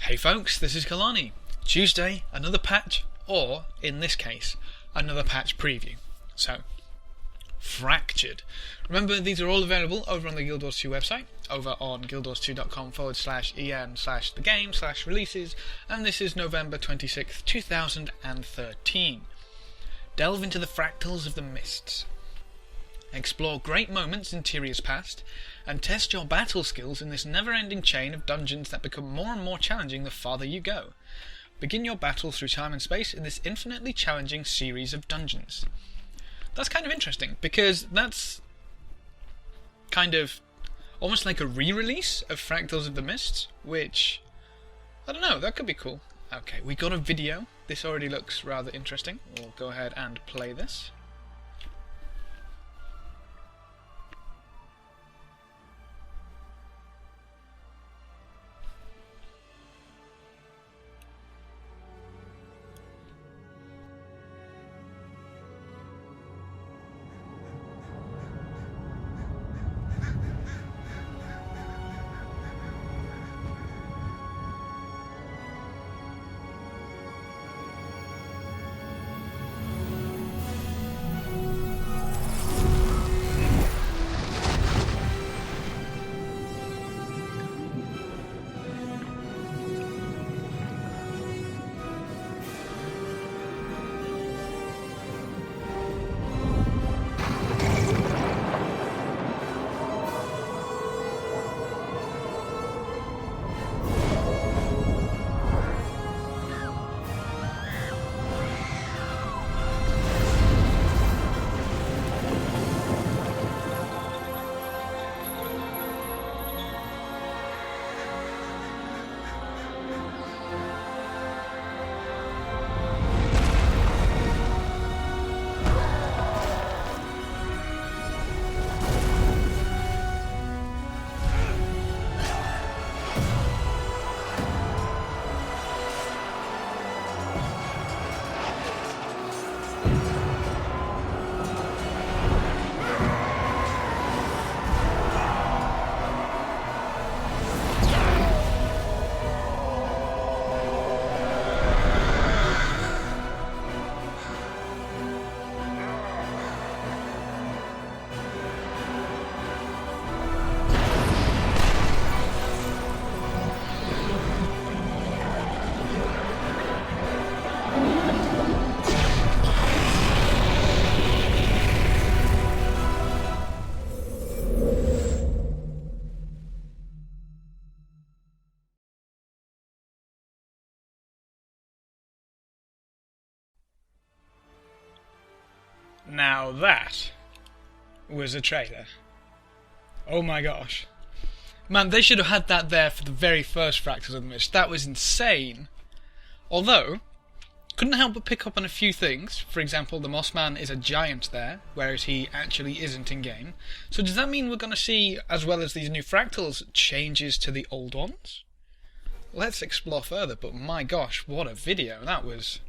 Hey folks, this is Kalani. Tuesday, another patch, or, in this case, another patch preview. So, Fractured. Remember, these are all available over on the Guild Wars 2 website, over on guildwars2.com/en/thegame/releases, and this is November 26th, 2013. Delve into the fractals of the mists. Explore great moments in Tyrion's past, and test your battle skills in this never-ending chain of dungeons that become more and more challenging the farther you go. Begin your battle through time and space in this infinitely challenging series of dungeons. That's kind of interesting, because that's kind of almost like a re-release of Fractals of the Mists, which, I don't know, that could be cool. Okay, we got a video. This already looks rather interesting. We'll go ahead and play this. Now that was a trailer. Oh my gosh. Man, they should have had that there for the very first Fractals of the Mist. That was insane. Although, couldn't help but pick up on a few things. For example, the Mossman is a giant there, whereas he actually isn't in-game. So does that mean we're going to see, as well as these new Fractals, changes to the old ones? Let's explore further, but my gosh, what a video. That was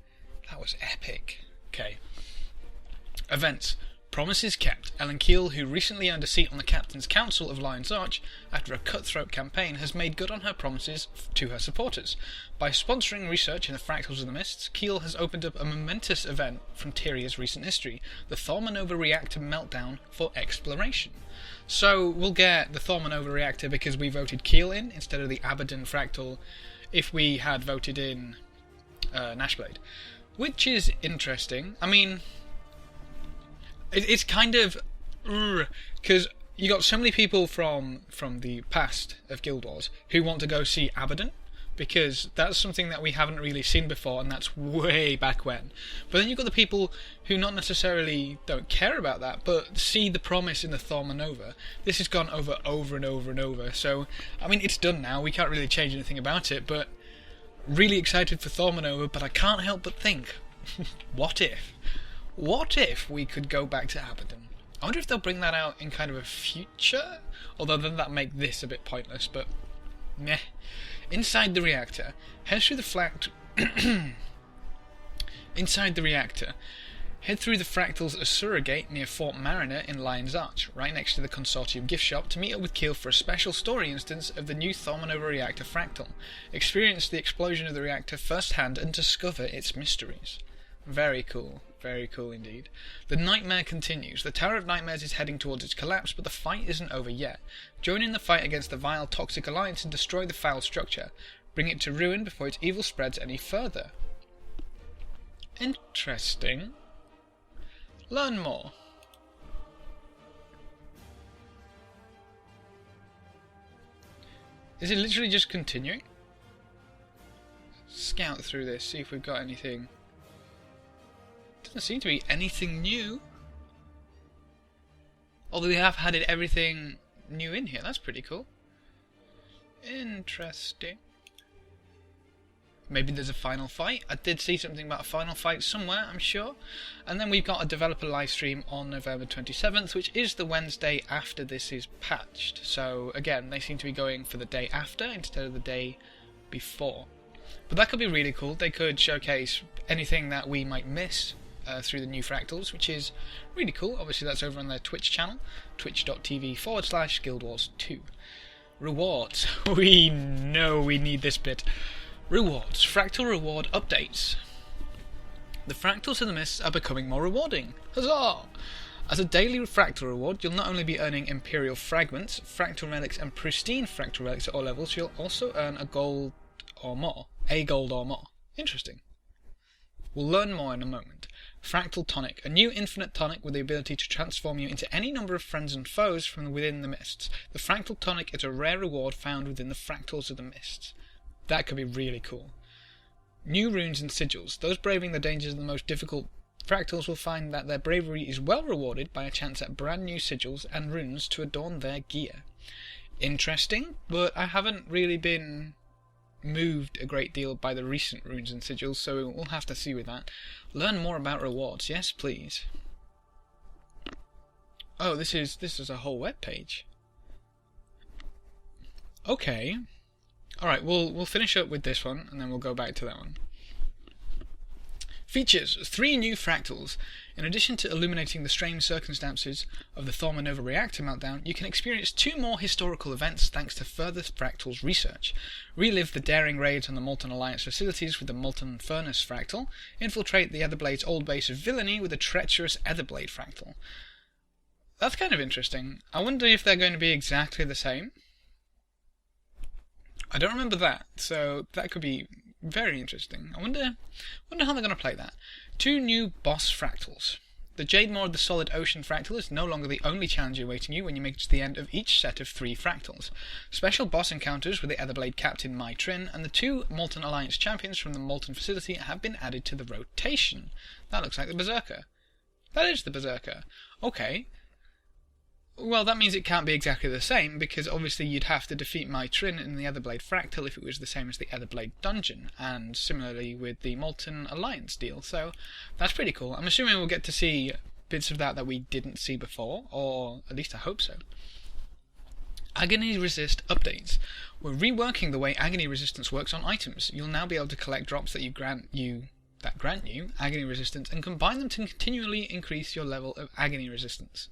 epic. Okay. Events. Promises kept. Ellen Keel, who recently earned a seat on the Captain's Council of Lion's Arch after a cutthroat campaign, has made good on her promises to her supporters. By sponsoring research in the Fractals of the Mists, Keel has opened up a momentous event from Tyrion's recent history, the Thormanova Reactor Meltdown, for exploration. So we'll get the Thormanova Reactor because we voted Keel in instead of the Abaddon Fractal if we had voted in Nashblade. Which is interesting. I mean, it's kind of, because you got so many people from the past of Guild Wars who want to go see Abaddon, because that's something that we haven't really seen before, and that's way back when. But then you've got the people who not necessarily don't care about that, but see the promise in the Thormanova. This has gone over and over and over, so, I mean, it's done now, we can't really change anything about it, but really excited for Thormanova, but I can't help but think, what if? What if we could go back to Abaddon? I wonder if they'll bring that out in kind of a future? Although then that'd make this a bit pointless, but meh. Inside the reactor. Head through the Head through the Fractals Asura Gate near Fort Mariner in Lion's Arch, right next to the Consortium gift shop, to meet up with Keel for a special story instance of the new Thaumanova reactor fractal. Experience the explosion of the reactor firsthand and discover its mysteries. Very cool. Very cool indeed. The nightmare continues. The Tower of Nightmares is heading towards its collapse, but the fight isn't over yet. Join in the fight against the vile Toxic Alliance and destroy the foul structure. Bring it to ruin before its evil spreads any further. Interesting. Learn more. Is it literally just continuing? Scout through this, see if we've got anything. Doesn't seem to be anything new. Although they have added everything new in here, that's pretty cool. Interesting. Maybe there's a final fight. I did see something about a final fight somewhere, I'm sure. And then we've got a developer live stream on November 27th, which is the Wednesday after this is patched. So again, they seem to be going for the day after instead of the day before. But that could be really cool. They could showcase anything that we might miss through the new fractals, which is really cool. Obviously that's over on their Twitch channel, twitch.tv/Guild Wars 2. Rewards. We know we need this bit. Rewards. Fractal reward updates. The Fractals of the Mists are becoming more rewarding. Huzzah! As a daily fractal reward, you'll not only be earning Imperial Fragments, Fractal Relics and Pristine Fractal Relics at all levels, you'll also earn a gold or more. Interesting. We'll learn more in a moment. Fractal Tonic. A new infinite tonic with the ability to transform you into any number of friends and foes from within the Mists. The Fractal Tonic is a rare reward found within the Fractals of the Mists. That could be really cool. New runes and sigils. Those braving the dangers of the most difficult fractals will find that their bravery is well rewarded by a chance at brand new sigils and runes to adorn their gear. Interesting, but I haven't really been moved a great deal by the recent runes and sigils, so we'll have to see with that. Learn more about rewards. Yes, please. Oh, this is a whole web page. Okay. Alright, we'll finish up with this one, and then we'll go back to that one. Features. 3 new fractals. In addition to illuminating the strange circumstances of the Thaumanova reactor meltdown, you can experience 2 more historical events thanks to further fractals research. Relive the daring raids on the Molten Alliance facilities with the Molten Furnace fractal. Infiltrate the Etherblade's old base of villainy with a treacherous Etherblade fractal. That's kind of interesting. I wonder if they're going to be exactly the same. I don't remember that, so that could be very interesting. I wonder how they're going to play that. 2 new boss fractals. The Jade Maw of the Solid Ocean fractal is no longer the only challenge awaiting you when you make it to the end of each set of 3 fractals. Special boss encounters with the Etherblade Captain Mai Trin and the 2 Molten Alliance champions from the Molten facility have been added to the rotation. That looks like the Berserker. That is the Berserker. Okay. Well, that means it can't be exactly the same, because obviously you'd have to defeat Mai Trin in the Etherblade Fractal if it was the same as the Etherblade Dungeon, and similarly with the Molten Alliance deal, so that's pretty cool. I'm assuming we'll get to see bits of that we didn't see before, or at least I hope so. Agony Resist updates. We're reworking the way Agony Resistance works on items. You'll now be able to collect drops that grant you Agony Resistance and combine them to continually increase your level of Agony Resistance.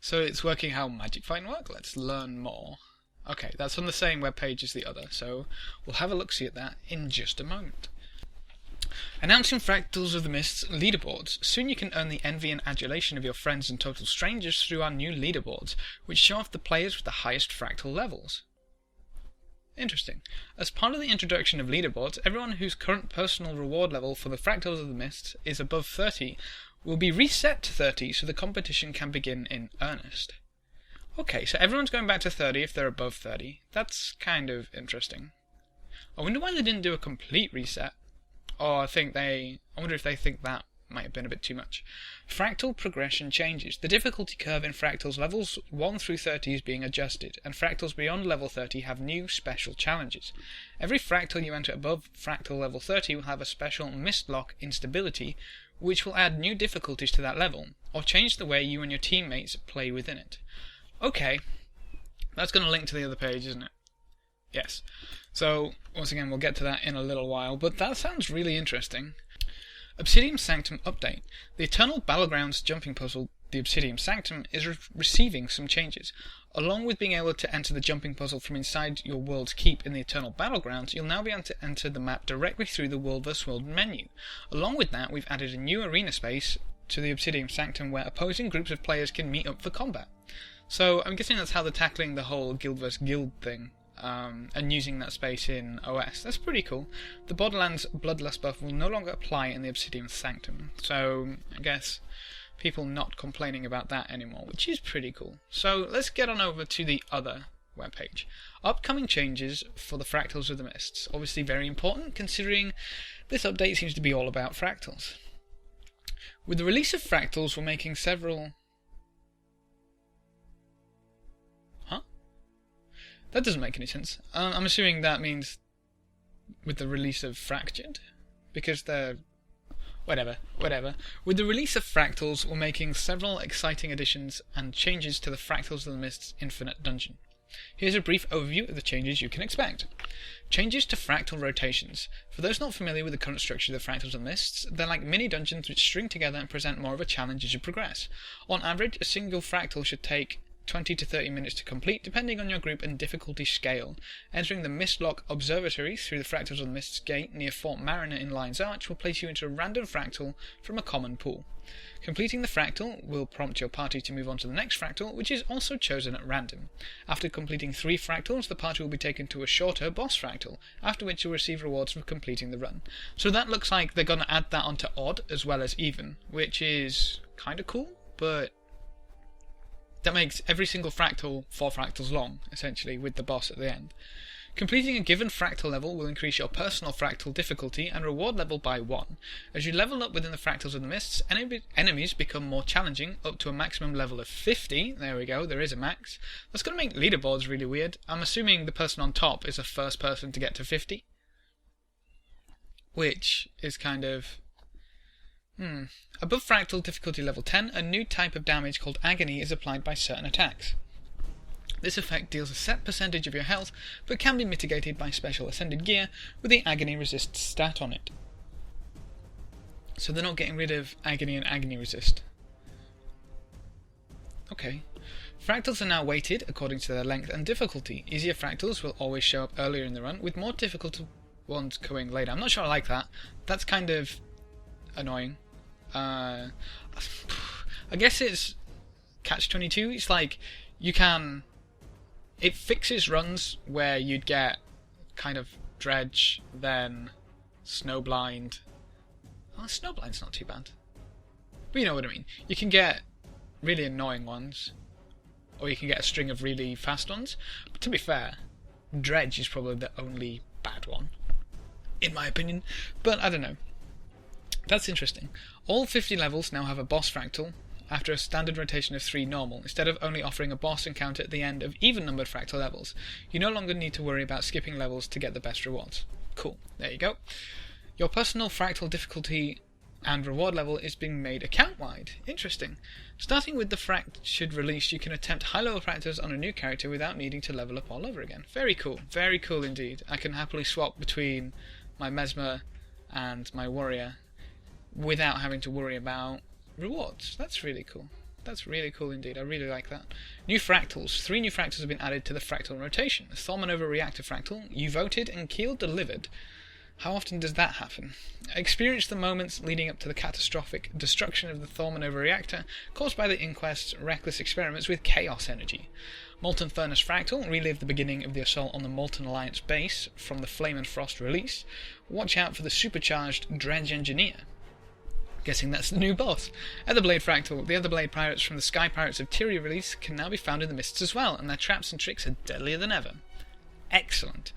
So it's working how Magic Fighting works. Let's learn more. Okay, that's on the same webpage as the other, so we'll have a look-see at that in just a moment. Announcing Fractals of the Mist's leaderboards. Soon you can earn the envy and adulation of your friends and total strangers through our new leaderboards, which show off the players with the highest fractal levels. Interesting. As part of the introduction of leaderboards, everyone whose current personal reward level for the Fractals of the Mist is above 30 will be reset to 30 so the competition can begin in earnest. Okay, so everyone's going back to 30 if they're above 30. That's kind of interesting. I wonder why they didn't do a complete reset. Or I wonder if they think that might have been a bit too much. Fractal progression changes. The difficulty curve in fractals levels 1 through 30 is being adjusted, and fractals beyond level 30 have new special challenges. Every fractal you enter above fractal level 30 will have a special Mistlock instability, which will add new difficulties to that level, or change the way you and your teammates play within it. Okay, that's going to link to the other page, isn't it? Yes. So, once again, we'll get to that in a little while, but that sounds really interesting. Obsidian Sanctum update. The Eternal Battlegrounds jumping puzzle, the Obsidian Sanctum, is receiving some changes. Along with being able to enter the jumping puzzle from inside your world's keep in the Eternal Battlegrounds, you'll now be able to enter the map directly through the World vs. World menu. Along with that, we've added a new arena space to the Obsidian Sanctum where opposing groups of players can meet up for combat. So I'm guessing that's how they're tackling the whole guild vs. guild thing. And using that space in OS. That's pretty cool. The Borderlands Bloodlust buff will no longer apply in the Obsidian Sanctum, so I guess people not complaining about that anymore, which is pretty cool. So let's get on over to the other webpage. Upcoming changes for the Fractals of the Mists. Obviously very important, considering this update seems to be all about fractals. With the release of Fractals, we're making several... That doesn't make any sense. I'm assuming that means with the release of Fractured? Because they're... Whatever. With the release of Fractals, we're making several exciting additions and changes to the Fractals of the Mist's Infinite Dungeon. Here's a brief overview of the changes you can expect. Changes to fractal rotations. For those not familiar with the current structure of the Fractals of the Mists, they're like mini dungeons which string together and present more of a challenge as you progress. On average, a single fractal should take 20 to 30 minutes to complete, depending on your group and difficulty scale. Entering the Mistlock Observatory through the Fractals of the Mist's gate near Fort Mariner in Lion's Arch will place you into a random fractal from a common pool. Completing the fractal will prompt your party to move on to the next fractal, which is also chosen at random. After completing 3 fractals, the party will be taken to a shorter boss fractal, after which you'll receive rewards for completing the run. So that looks like they're going to add that onto odd as well as even, which is kind of cool, but that makes every single fractal 4 fractals long, essentially, with the boss at the end. Completing a given fractal level will increase your personal fractal difficulty and reward level by 1. As you level up within the Fractals of the Mists, enemies become more challenging, up to a maximum level of 50. There we go, there is a max. That's going to make leaderboards really weird. I'm assuming the person on top is the first person to get to 50. Which is kind of... Above fractal difficulty level 10, a new type of damage called Agony is applied by certain attacks. This effect deals a set percentage of your health, but can be mitigated by special ascended gear with the Agony Resist stat on it. So they're not getting rid of Agony and Agony Resist. Okay. Fractals are now weighted according to their length and difficulty. Easier fractals will always show up earlier in the run, with more difficult ones going later. I'm not sure I like that. That's kind of annoying. I guess it's catch-22. It's like you can... It fixes runs where you'd get kind of Dredge, then Snowblind. Oh, Snowblind's not too bad. But you know what I mean. You can get really annoying ones, or you can get a string of really fast ones. But to be fair, Dredge is probably the only bad one, in my opinion. But I don't know. That's interesting. All 50 levels now have a boss fractal, after a standard rotation of 3 normal, instead of only offering a boss encounter at the end of even-numbered fractal levels. You no longer need to worry about skipping levels to get the best rewards. Cool, there you go. Your personal fractal difficulty and reward level is being made account-wide. Interesting. Starting with the Fractured release, you can attempt high-level fractals on a new character without needing to level up all over again. Very cool indeed. I can happily swap between my Mesmer and my Warrior without having to worry about rewards. That's really cool. That's really cool indeed. I really like that. New fractals. 3 new fractals have been added to the fractal rotation. The Thormanova Reactor fractal, You Voted and Keel Delivered. How often does that happen? Experience the moments leading up to the catastrophic destruction of the Thormanova Reactor caused by the Inquest's reckless experiments with chaos energy. Molten Furnace Fractal, relive the beginning of the assault on the Molten Alliance base from the Flame and Frost release. Watch out for the supercharged Dredge Engineer. Guessing that's the new boss. Etherblade Fractal. The Etherblade pirates from the Sky Pirates of Tyria release can now be found in the Mists as well, and their traps and tricks are deadlier than ever. Excellent.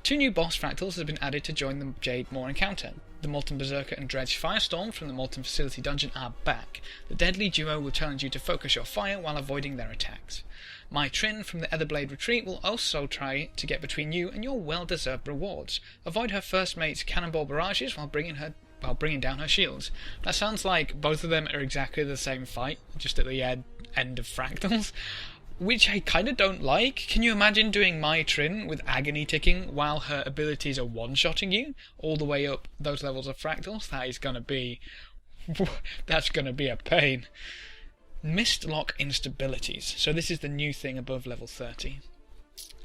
2 new boss fractals have been added to join the Jade Maw encounter. The Molten Berserker and Dredge Firestorm from the Molten Facility dungeon are back. The deadly duo will challenge you to focus your fire while avoiding their attacks. My Trin from the Etherblade Retreat will also try to get between you and your well-deserved rewards. Avoid her first mate's cannonball barrages while bringing down her shields. That sounds like both of them are exactly the same fight, just at the end of fractals. which I kind of don't like. Can you imagine doing my Trin with agony ticking while her abilities are one-shotting you all the way up those levels of fractals? That is going to be... that's going to be a pain. Mist lock instabilities. So this is the new thing above level 30.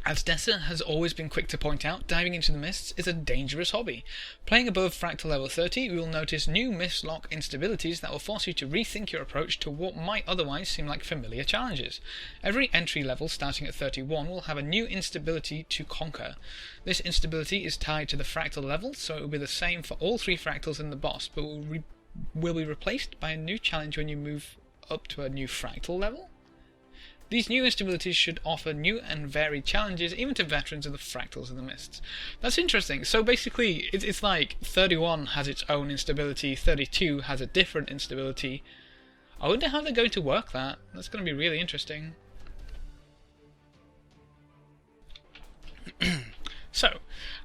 As Dessa has always been quick to point out, diving into the mists is a dangerous hobby. Playing above fractal level 30, you will notice new mist lock instabilities that will force you to rethink your approach to what might otherwise seem like familiar challenges. Every entry level starting at 31 will have a new instability to conquer. This instability is tied to the fractal level, so it will be the same for all 3 fractals in the boss, but will be replaced by a new challenge when you move up to a new fractal level. These new instabilities should offer new and varied challenges even to veterans of the fractals and the mists. That's interesting. So basically, it's like 31 has its own instability, 32 has a different instability. I wonder how they're going to work that. That's going to be really interesting. So,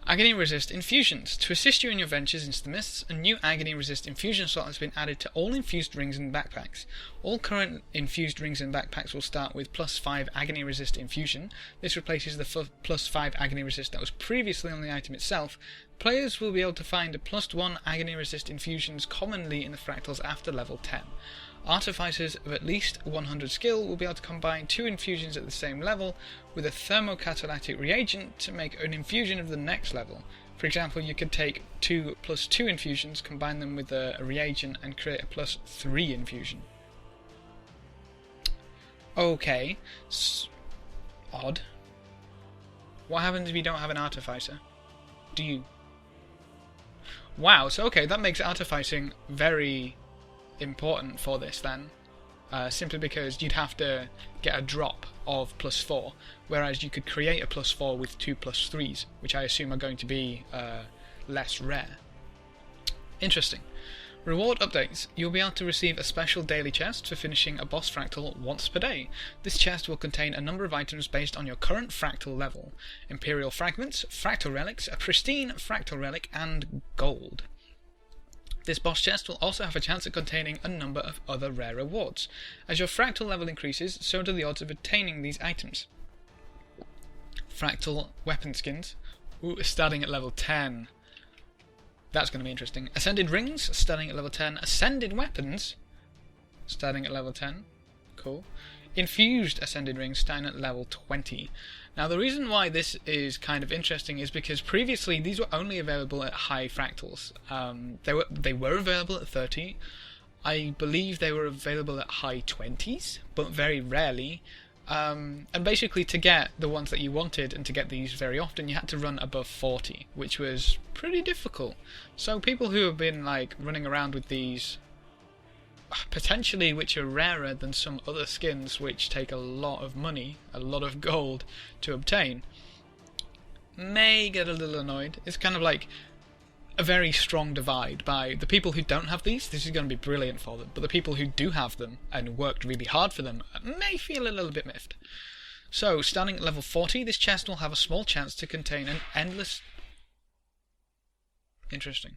Agony Resist Infusions. To assist you in your ventures into the mists, a new Agony Resist Infusion slot has been added to all infused rings and backpacks. All current infused rings and backpacks will start with +5 Agony Resist Infusion. This replaces the +5 Agony Resist that was previously on the item itself. Players will be able to find a +1 Agony Resist Infusions commonly in the fractals after level 10. Artificers of at least 100 skill will be able to combine 2 infusions at the same level with a thermocatalytic reagent to make an infusion of the next level. For example, you could take 2 +2 infusions, combine them with a reagent and create a +3 infusion. Okay, odd. What happens if you don't have an artificer? Do you? Wow, so okay, that makes artificing very important for this then, simply because you'd have to get a drop of +4, whereas you could create a +4 with 2 +3s, which I assume are going to be less rare. Interesting. Reward updates. You'll be able to receive a special daily chest for finishing a boss fractal once per day. This chest will contain a number of items based on your current fractal level: Imperial Fragments, Fractal Relics, a pristine Fractal Relic, and gold. This boss chest will also have a chance at containing a number of other rare rewards. As your fractal level increases, so do the odds of obtaining these items. Fractal weapon skins, starting at level 10. That's going to be interesting. Ascended rings, starting at level 10. Ascended weapons, starting at level 10. Cool. Infused ascended rings, starting at level 20. Now the reason why this is kind of interesting is because previously these were only available at high fractals. They were available at 30. I believe they were available at high 20s, but very rarely. And basically to get the ones that you wanted and to get these very often, you had to run above 40, which was pretty difficult. So people who have been like running around with these, potentially which are rarer than some other skins which take a lot of money, a lot of gold to obtain, may get a little annoyed. It's kind of like a very strong divide by the people who don't have these. This is going to be brilliant for them, but the people who do have them and worked really hard for them may feel a little bit miffed. So, starting at level 40, this chest will have a small chance to contain an endless... Interesting.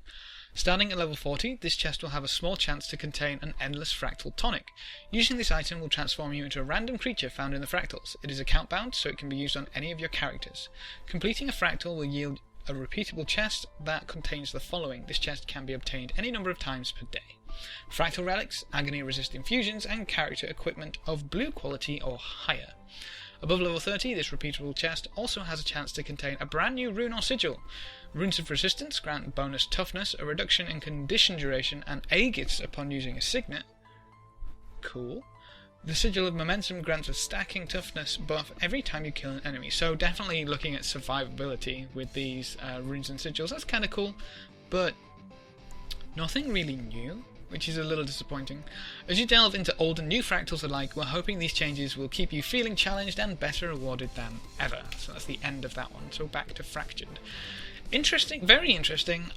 Starting at level 40, this chest will have a small chance to contain an endless fractal tonic. Using this item will transform you into a random creature found in the fractals. It is account bound, so it can be used on any of your characters. Completing a fractal will yield a repeatable chest that contains the following. This chest can be obtained any number of times per day: Fractal Relics, Agony Resist Infusions, and character equipment of blue quality or higher. Above level 30, this repeatable chest also has a chance to contain a brand new rune or sigil. Runes of Resistance grant bonus toughness, a reduction in condition duration, and Aegis upon using a signet. Cool. The Sigil of Momentum grants a stacking toughness buff every time you kill an enemy, so definitely looking at survivability with these runes and sigils. That's kind of cool, but nothing really new, which is a little disappointing. As you delve into old and new fractals alike, we're hoping these changes will keep you feeling challenged and better rewarded than ever. So that's the end of that one. So back to Fractured. Interesting, very interesting.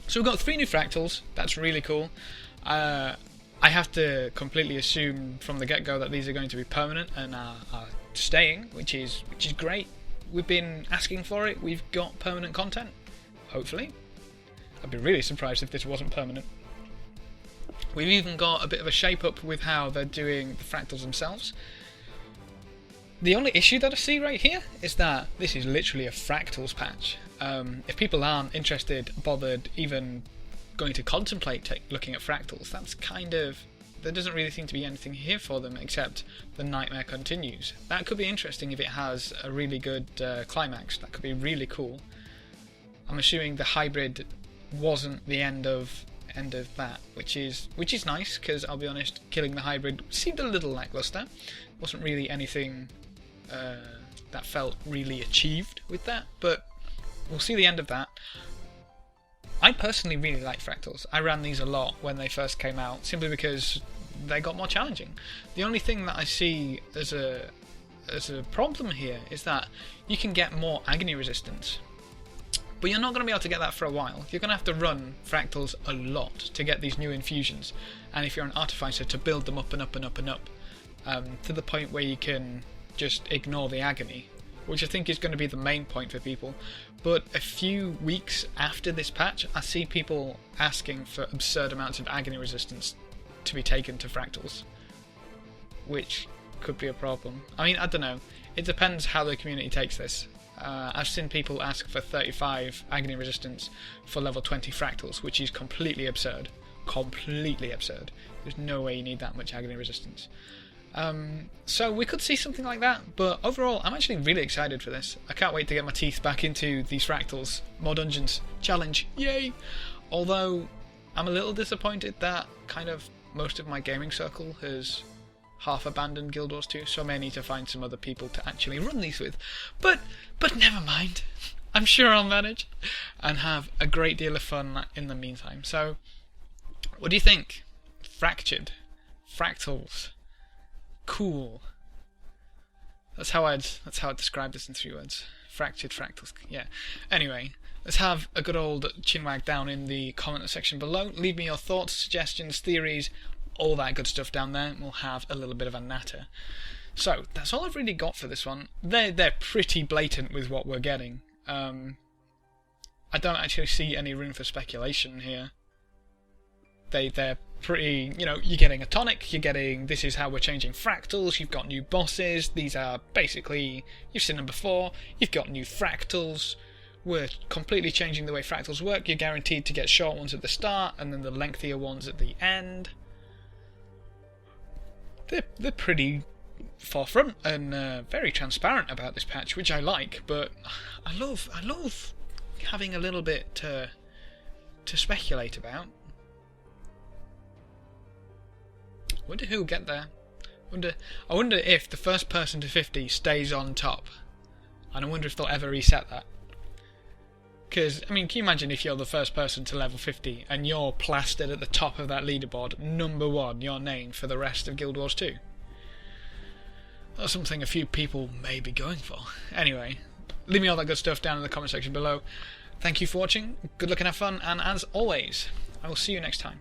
So we've got 3 new fractals. That's really cool. I have to completely assume from the get-go that these are going to be permanent and are staying, which is great. We've been asking for it. We've got permanent content, hopefully. I'd be really surprised if this wasn't permanent. We've even got a bit of a shape-up with how they're doing the fractals themselves. The only issue that I see right here is that this is literally a fractals patch. If people aren't interested, bothered, even going to contemplate looking at fractals, that's kind of... there doesn't really seem to be anything here for them except the nightmare continues. That could be interesting if it has a really good climax. That could be really cool. I'm assuming the hybrid wasn't the end of that, which is nice, because I'll be honest, killing the hybrid seemed a little lackluster. Wasn't really anything that felt really achieved with that, but we'll see the end of that. I personally really like fractals. I ran these a lot when they first came out, simply because they got more challenging. The only thing that I see as a problem here is that you can get more agony resistance, but you're not going to be able to get that for a while. You're going to have to run fractals a lot to get these new infusions, and if you're an artificer, to build them up and up and up and up, to the point where you can just ignore the agony, which I think is going to be the main point for people. But a few weeks after this patch, I see people asking for absurd amounts of agony resistance to be taken to fractals, which could be a problem. I mean, I don't know. It depends how the community takes this. I've seen people ask for 35 agony resistance for level 20 fractals, which is completely absurd. Completely absurd. There's no way you need that much agony resistance. So we could see something like that, but overall I'm actually really excited for this. I can't wait to get my teeth back into these fractals. More dungeons. Challenge. Yay! Although I'm a little disappointed that kind of most of my gaming circle has half abandoned Guild Wars 2, so I may need to find some other people to actually run these with. But never mind. I'm sure I'll manage and have a great deal of fun in the meantime. So, what do you think? Fractured. Fractals. Cool. That's how I'd describe this in 3 words. Fractured fractals. Yeah. Anyway, let's have a good old chinwag down in the comment section below. Leave me your thoughts, suggestions, theories, all that good stuff down there, and we'll have a little bit of a natter. So that's all I've really got for this one. They're pretty blatant with what we're getting. I don't actually see any room for speculation here. They're pretty, you know, you're getting a tonic, you're getting, this is how we're changing fractals, you've got new bosses, these are basically, you've seen them before, you've got new fractals, we're completely changing the way fractals work, you're guaranteed to get short ones at the start, and then the lengthier ones at the end. They're pretty forefront and very transparent about this patch, which I like, but I love having a little bit to speculate about. I wonder who'll get there. I wonder if the first person to 50 stays on top. And I wonder if they'll ever reset that. Because, I mean, can you imagine if you're the first person to level 50 and you're plastered at the top of that leaderboard, number 1, your name for the rest of Guild Wars 2? That's something a few people may be going for. Anyway, leave me all that good stuff down in the comment section below. Thank you for watching, good luck and have fun, and as always, I will see you next time.